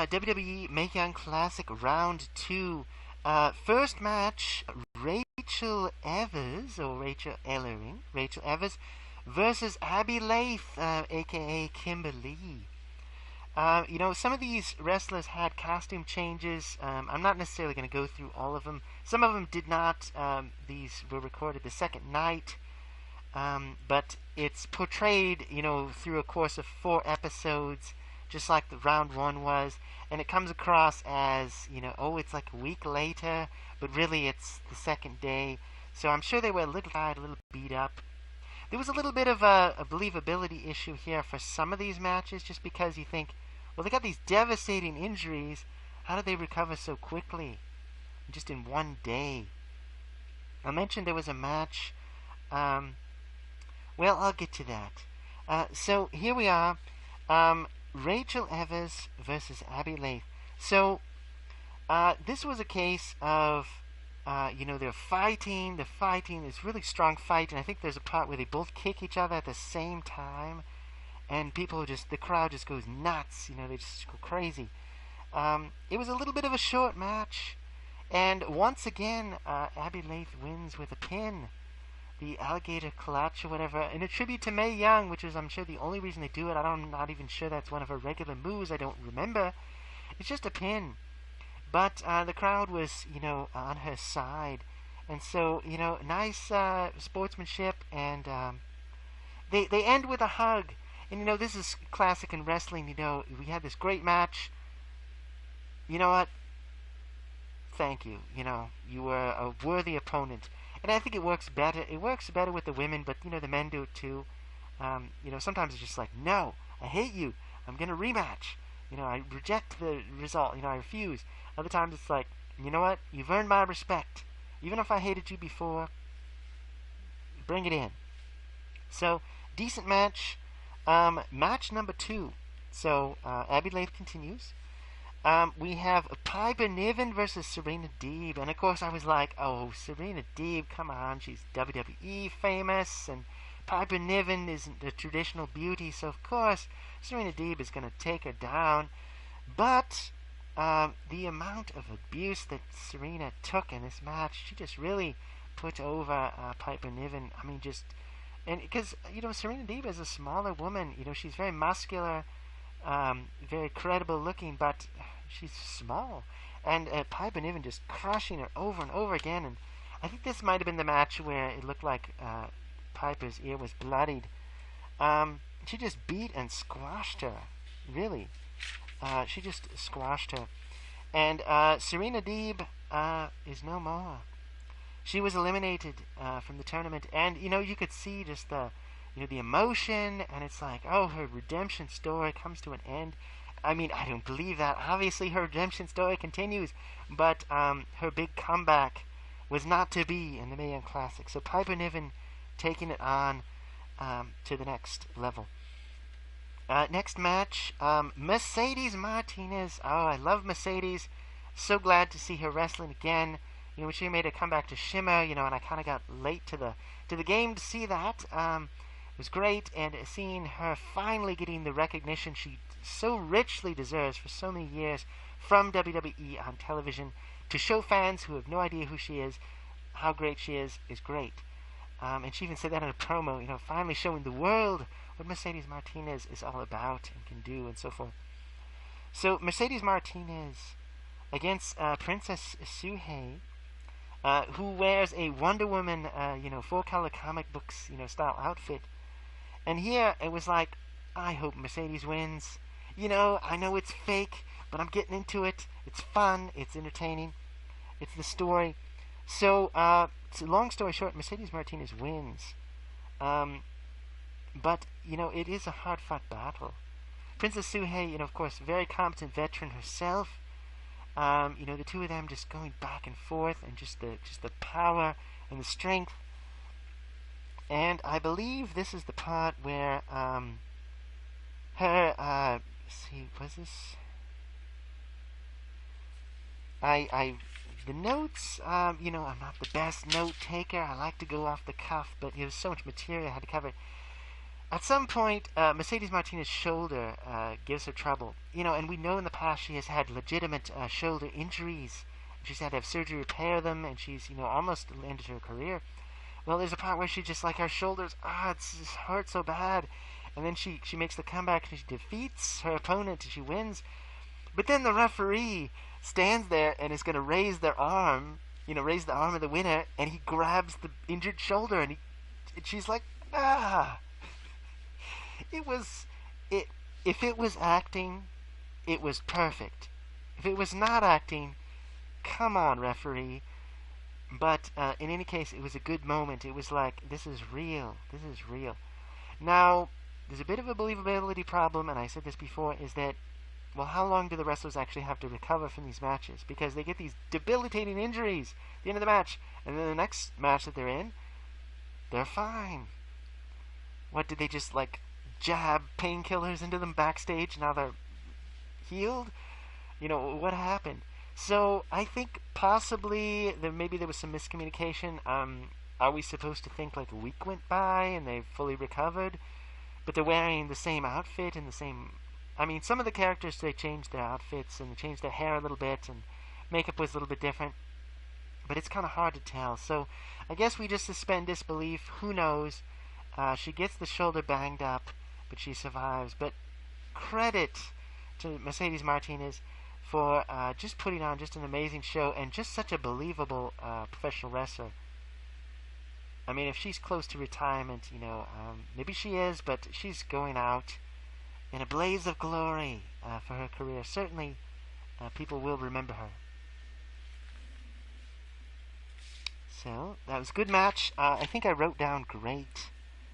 WWE Mae Young Classic Round 2. First match, Rachel Evers versus Abby Laith, aka Kimberly. Some of these wrestlers had costume changes. I'm not necessarily going to go through all of them. Some of them did not. These were recorded the second night. But it's portrayed, through a course of 4 episodes, just like the round 1 was. And it comes across as, it's like a week later, but really it's the second day. So I'm sure they were a little tired, a little beat up. There was a little bit of a believability issue here for some of these matches, just because you think, well, they got these devastating injuries. How did they recover so quickly? Just in one day. I mentioned there was a match. Well, I'll get to that. So here we are. Rachel Evers versus Abby Laith. So this was a case of, they're fighting. It's really strong fight, and I think there's a part where they both kick each other at the same time, and the crowd just goes nuts. They just go crazy. It was a little bit of a short match, and once again, Abby Laith wins with a pin. The alligator clutch or whatever, in a tribute to Mae Young, which is, I'm sure, the only reason they do it. I'm not even sure that's one of her regular moves. I don't remember. It's just a pin. But the crowd was, on her side. And so, nice sportsmanship. And they end with a hug. And, this is classic in wrestling. We had this great match. You know what? Thank you. You were a worthy opponent. And I think it works better. It works better with the women, but the men do it too. Sometimes it's just like, no, I hate you. I'm gonna rematch. I reject the result. I refuse. Other times it's like, you know what? You've earned my respect. Even if I hated you before, bring it in. So decent match. Match number 2. So Abby Laith continues. We have Piper Niven versus Serena Deeb. And of course I was like, oh, Serena Deeb, come on, she's WWE famous, and Piper Niven isn't a traditional beauty, so of course Serena Deeb is going to take her down. But the amount of abuse that Serena took in this match, she just really put over Piper Niven. I mean, and because, Serena Deeb is a smaller woman, she's very muscular, very credible looking, but she's small. And Piper Niven just crushing her over and over again. And I think this might have been the match where it looked like Piper's ear was bloodied. She just beat and squashed her. Really. She just squashed her. And Serena Deeb is no more. She was eliminated from the tournament. And, you could see just the emotion, and it's like, oh, her redemption story comes to an end. I mean, I don't believe that. Obviously, her redemption story continues, but her big comeback was not to be in the Mae Young Classic. So Piper Niven taking it on to the next level. Next match, Mercedes Martinez. Oh, I love Mercedes. So glad to see her wrestling again. When she made a comeback to Shimmer, and I kind of got late to the game to see that. It was great, and seeing her finally getting the recognition she so richly deserves for so many years from WWE on television, to show fans who have no idea who she is how great she is great. And she even said that in a promo, finally showing the world what Mercedes Martinez is all about and can do, and so forth. So Mercedes Martinez against Princess Suhei, who wears a Wonder Woman, full-color comic books, style outfit. And here, it was like, I hope Mercedes wins. I know it's fake, but I'm getting into it. It's fun. It's entertaining. It's the story. So long story short, Mercedes Martinez wins. But, it is a hard-fought battle. Princess Suhei, of course, very competent veteran herself. The two of them just going back and forth, and just the power and the strength. And I believe this is the part where was this? The notes, I'm not the best note taker. I like to go off the cuff, but there was so much material I had to cover. At some point, Mercedes Martinez's shoulder gives her trouble. And we know in the past she has had legitimate shoulder injuries. She's had to have surgery to repair them, and she's, almost ended her career. Well, there's a part where she just like her shoulders, it just hurts so bad. And then she makes the comeback and she defeats her opponent and she wins. But then the referee stands there and is going to raise their arm, raise the arm of the winner, and he grabs the injured shoulder and she's like, ah. It was, it, if it was acting, it was perfect. If it was not acting, come on, referee. But in any case, it was a good moment. It was like, this is real. This is real. Now, there's a bit of a believability problem, and I said this before, is that, well, how long do the wrestlers actually have to recover from these matches? Because they get these debilitating injuries at the end of the match, and then the next match that they're in, they're fine. What, did they just, jab painkillers into them backstage? Now they're healed? What happened? So I think possibly maybe there was some miscommunication. Are we supposed to think like a week went by and they've fully recovered, but they're wearing the same outfit and the same... I mean, some of the characters, they changed their outfits and they changed their hair a little bit and makeup was a little bit different, but it's kind of hard to tell. So I guess we just suspend disbelief. Who knows? She gets the shoulder banged up, but she survives. But credit to Mercedes Martinez for just putting on just an amazing show and just such a believable professional wrestler. I mean, if she's close to retirement, maybe she is, but she's going out in a blaze of glory for her career. Certainly, people will remember her. So, that was a good match. I think I wrote down great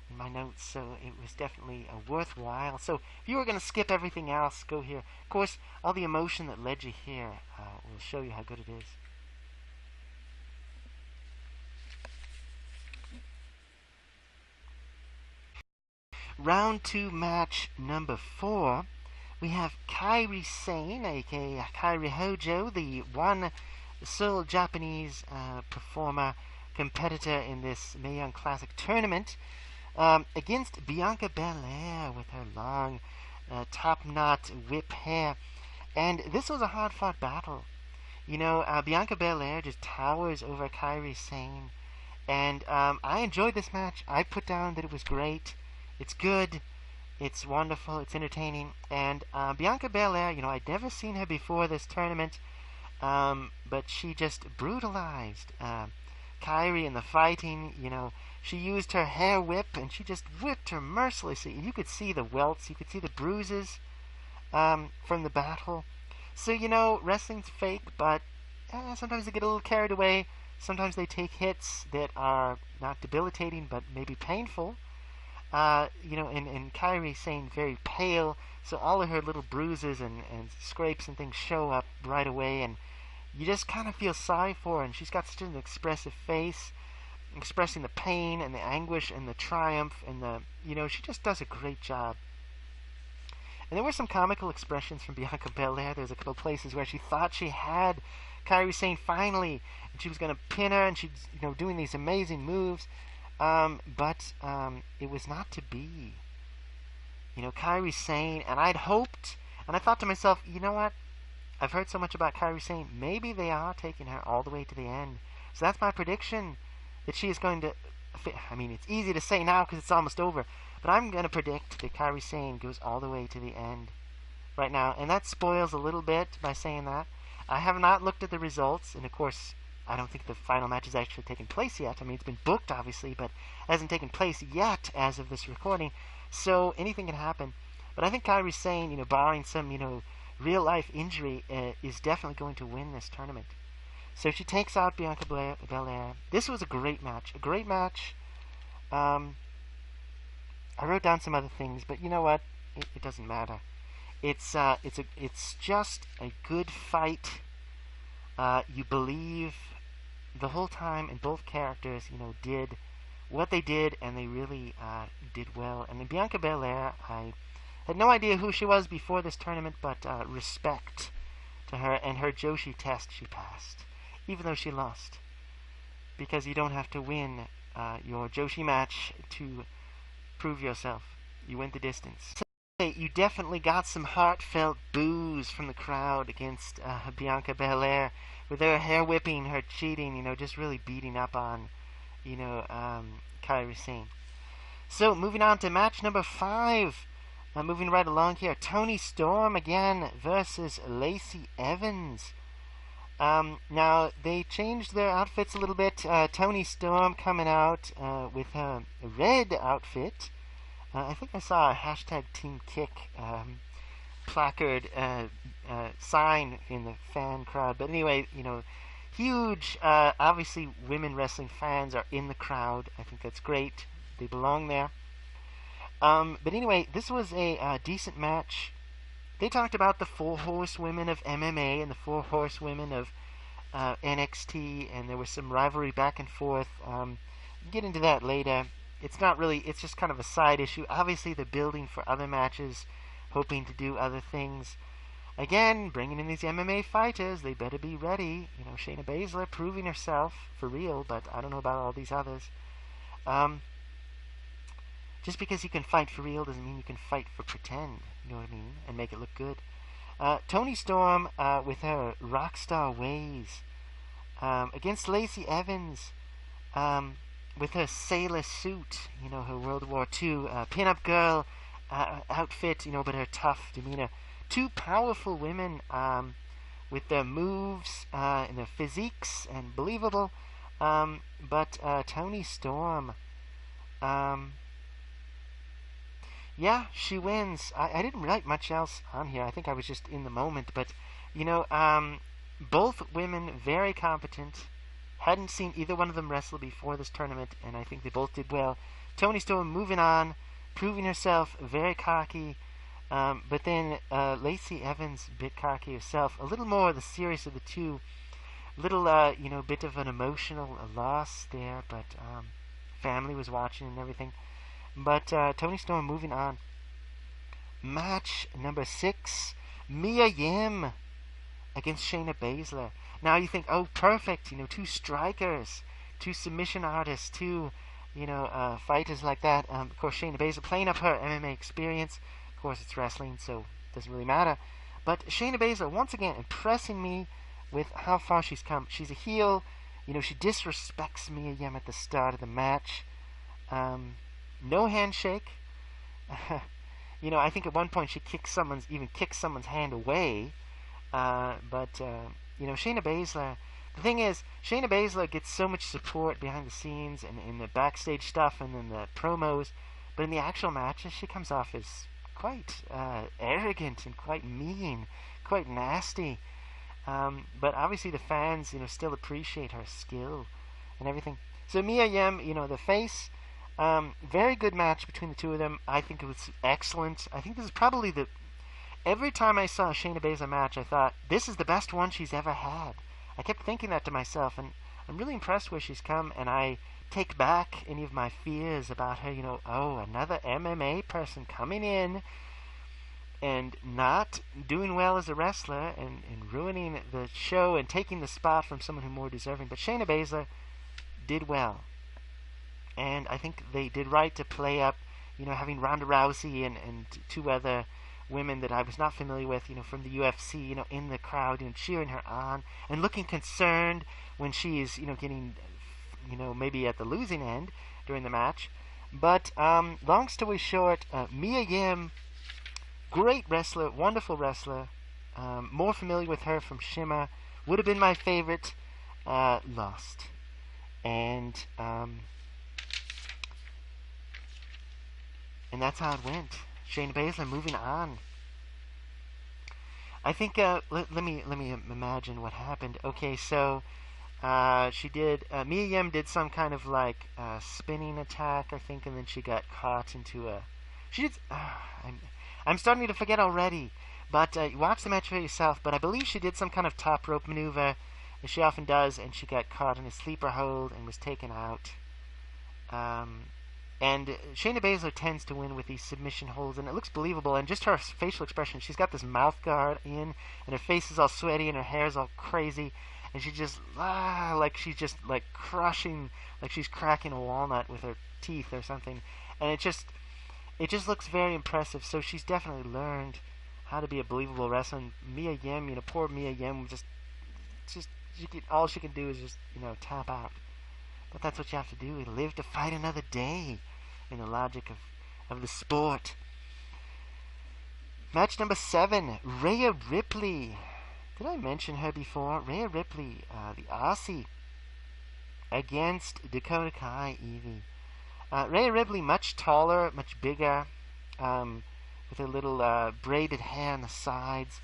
in my notes, so it was definitely worthwhile. So if you were going to skip everything else, go here. Of course, all the emotion that led you here will show you how good it is. Round 2, match number 4. We have Kairi Sane, aka Kairi Hojo, the one sole Japanese performer, competitor in this Mae Young Classic tournament, against Bianca Belair with her long top knot whip hair. And this was a hard-fought battle. Bianca Belair just towers over Kairi Sane. And I enjoyed this match. I put down that it was great. It's good. It's wonderful. It's entertaining. And Bianca Belair, I'd never seen her before this tournament, but she just brutalized Kairi in the fighting. She used her hair whip, and she just whipped her mercilessly. And you could see the welts, you could see the bruises from the battle. So, wrestling's fake, but sometimes they get a little carried away. Sometimes they take hits that are not debilitating, but maybe painful. And Kairi Sane very pale, so all of her little bruises and scrapes and things show up right away, and you just kind of feel sorry for her, and she's got such an expressive face, expressing the pain and the anguish and the triumph, and she just does a great job. And there were some comical expressions from Bianca Belair. There's a couple of places where she thought she had Kairi Sane finally, and she was going to pin her, and she's doing these amazing moves. But it was not to be. Kairi Sane, and I'd hoped, and I thought to myself, you know what? I've heard so much about Kairi Sane. Maybe they are taking her all the way to the end. So that's my prediction, that she is going to... I mean, it's easy to say now because it's almost over, but I'm going to predict that Kairi Sane goes all the way to the end right now. And that spoils a little bit by saying that. I have not looked at the results, and of course, I don't think the final match has actually taken place yet. I mean, it's been booked, obviously, but it hasn't taken place yet as of this recording. So anything can happen. But I think Kairi Sane, barring some, real-life injury, is definitely going to win this tournament. So she takes out Bianca Belair. This was a great match. A great match. I wrote down some other things, but you know what? It doesn't matter. It's just a good fight. You believe the whole time, and both characters, did what they did, and they really did well. And then Bianca Belair, I had no idea who she was before this tournament, but respect to her, and her Joshi test she passed, even though she lost, because you don't have to win your Joshi match to prove yourself. You went the distance. So, you definitely got some heartfelt boos from the crowd against Bianca Belair with her hair whipping, her cheating, just really beating up on, Kairi Sane. So, moving on to match number 5. Moving right along here, Toni Storm again versus Lacey Evans. Now, they changed their outfits a little bit. Toni Storm coming out with her red outfit. I think I saw a hashtag Team Kick placard sign in the fan crowd. But anyway, huge, obviously, women wrestling fans are in the crowd. I think that's great. They belong there. But anyway, this was a decent match. They talked about the 4 horsewomen of MMA and the 4 horsewomen of NXT, and there was some rivalry back and forth. We'll get into that later. It's not really, it's just kind of a side issue. Obviously, they're building for other matches, hoping to do other things. Again, bringing in these MMA fighters, they better be ready. Shayna Baszler proving herself for real, but I don't know about all these others. Just because you can fight for real doesn't mean you can fight for pretend, you know what I mean, and make it look good. Toni Storm with her rock star ways against Lacey Evans with her sailor suit, her World War II pin-up girl outfit, but her tough demeanor. 2 powerful women with their moves and their physiques and believable, but Toni Storm, yeah, she wins. I didn't write much else on here. I think I was just in the moment. But, both women very competent. Hadn't seen either one of them wrestle before this tournament, and I think they both did well. Toni Storm moving on, proving herself very cocky. But then Lacey Evans, a bit cocky herself. A little more the serious of the two. Little, bit of an emotional loss there, but family was watching and everything. But Toni Storm moving on. Match number 6, Mia Yim against Shayna Baszler. Now you think, oh, perfect, 2 strikers, 2 submission artists, 2, fighters like that. Of course, Shayna Baszler playing up her MMA experience. Of course, it's wrestling, so it doesn't really matter. But Shayna Baszler, once again, impressing me with how far she's come. She's a heel. She disrespects Mia Yim at the start of the match. No handshake. I think at one point she kicks someone's hand away. But Shayna Baszler. The thing is, Shayna Baszler gets so much support behind the scenes and in the backstage stuff and in the promos, but in the actual matches she comes off as quite arrogant and quite mean, quite nasty. But obviously the fans, still appreciate her skill and everything. So Mia Yim, the face. Very good match between the two of them. I think it was excellent. I think this is probably every time I saw a Shayna Baszler match, I thought, this is the best one she's ever had. I kept thinking that to myself, and I'm really impressed where she's come, and I take back any of my fears about her, another MMA person coming in and not doing well as a wrestler and ruining the show and taking the spot from someone who's more deserving. But Shayna Baszler did well. And I think they did right to play up, having Ronda Rousey and 2 other women that I was not familiar with, from the UFC, in the crowd, cheering her on and looking concerned when she is, getting, maybe at the losing end during the match. But long story short, Mia Yim, great wrestler, wonderful wrestler. More familiar with her from Shimmer. Would have been my favorite. Lost. And that's how it went. Shayna Baszler moving on. I think, let me imagine what happened. Okay, so she did, Mia Yim did some kind of like spinning attack, I think, and then she got caught into I'm starting to forget already. But watch the match for yourself. But I believe she did some kind of top rope maneuver, as she often does, and she got caught in a sleeper hold and was taken out. And Shayna Baszler tends to win with these submission holds, and it looks believable. And just her facial expression, she's got this mouth guard in, and her face is all sweaty, and her hair is all crazy, and she just, like she's just like crushing, like she's cracking a walnut with her teeth or something. And it just looks very impressive. So she's definitely learned how to be a believable wrestler. And Mia Yim, poor Mia Yim, just all she can do is just tap out. But that's what you have to do. Live to fight another day, in the logic of the sport. Match number 7, Rhea Ripley. Did I mention her before? Rhea Ripley, the Aussie, against Dakota Kai, Evie. Rhea Ripley, much taller, much bigger, with her little braided hair on the sides.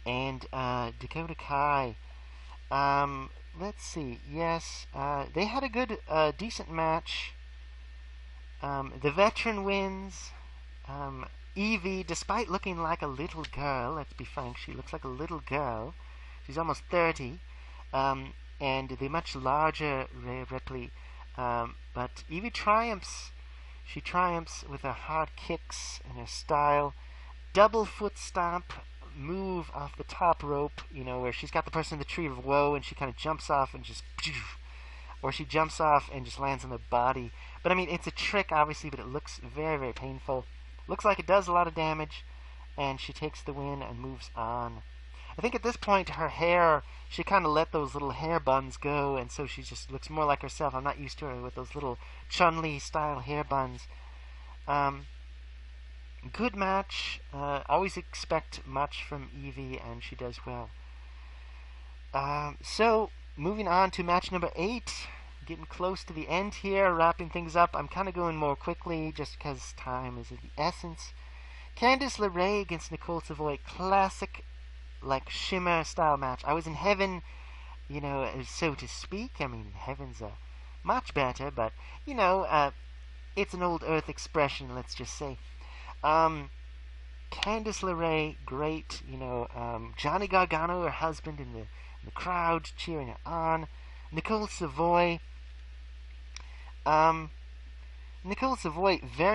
And Dakota Kai, let's see, yes, they had a good, decent match. The veteran wins. Evie, despite looking like a little girl, let's be frank, she looks like a little girl. She's almost 30. And the much larger Rhea Ripley. But Evie triumphs. She triumphs with her hard kicks and her style. Double foot stomp move off the top rope, where she's got the person in the tree of woe and she kind of jumps off and just... Or she jumps off and just lands on the body. But I mean, it's a trick, obviously, but it looks very, very painful. Looks like it does a lot of damage, and she takes the win and moves on. I think at this point, her hair, she kind of let those little hair buns go, and so she just looks more like herself. I'm not used to her with those little Chun-Li style hair buns. Good match. Always expect much from Evie, and she does well. So, moving on to match number 8. Getting close to the end here, wrapping things up. I'm kind of going more quickly just because time is of the essence. Candice LeRae against Nicole Savoy. Classic, like, shimmer style match. I was in heaven, so to speak. I mean, heaven's much better, but, it's an old earth expression, let's just say. Candice LeRae, great, Johnny Gargano, her husband, in the crowd cheering her on. Nicole Savoy, very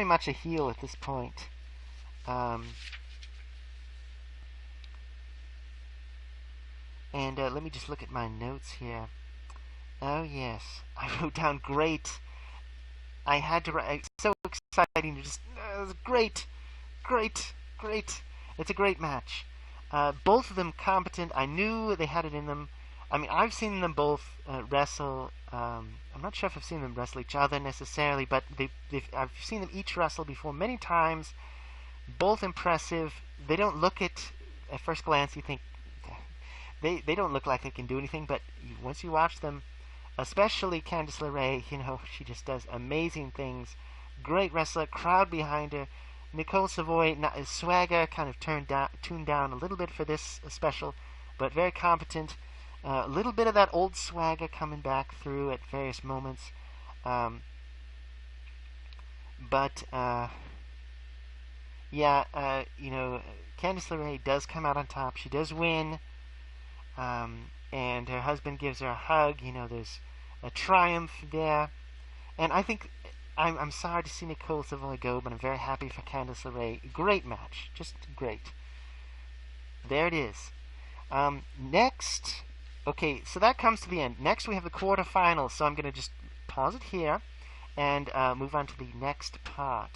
much a heel at this point. And let me just look at my notes here. Oh yes, I wrote down great. I had to write. It's so exciting to just great. It's a great match. Both of them competent. I knew they had it in them. I mean, I've seen them both wrestle. I'm not sure if I've seen them wrestle each other necessarily, but I've seen them each wrestle before many times. Both impressive. They don't look at first glance, you think they don't look like they can do anything, but once you watch them, especially Candice LeRae, she just does amazing things. Great wrestler, crowd behind her. Nicole Savoy, swagger kind of tuned down a little bit for this special, but very competent. A little bit of that old swagger coming back through at various moments. Candice LeRae does come out on top. She does win. And her husband gives her a hug. There's a triumph there. And I think, I'm sorry to see Nicole Savoy go, but I'm very happy for Candice LeRae. Great match. Just great. There it is. Next... Okay, so that comes to the end. Next, we have the quarterfinals. So I'm going to just pause it here and move on to the next part.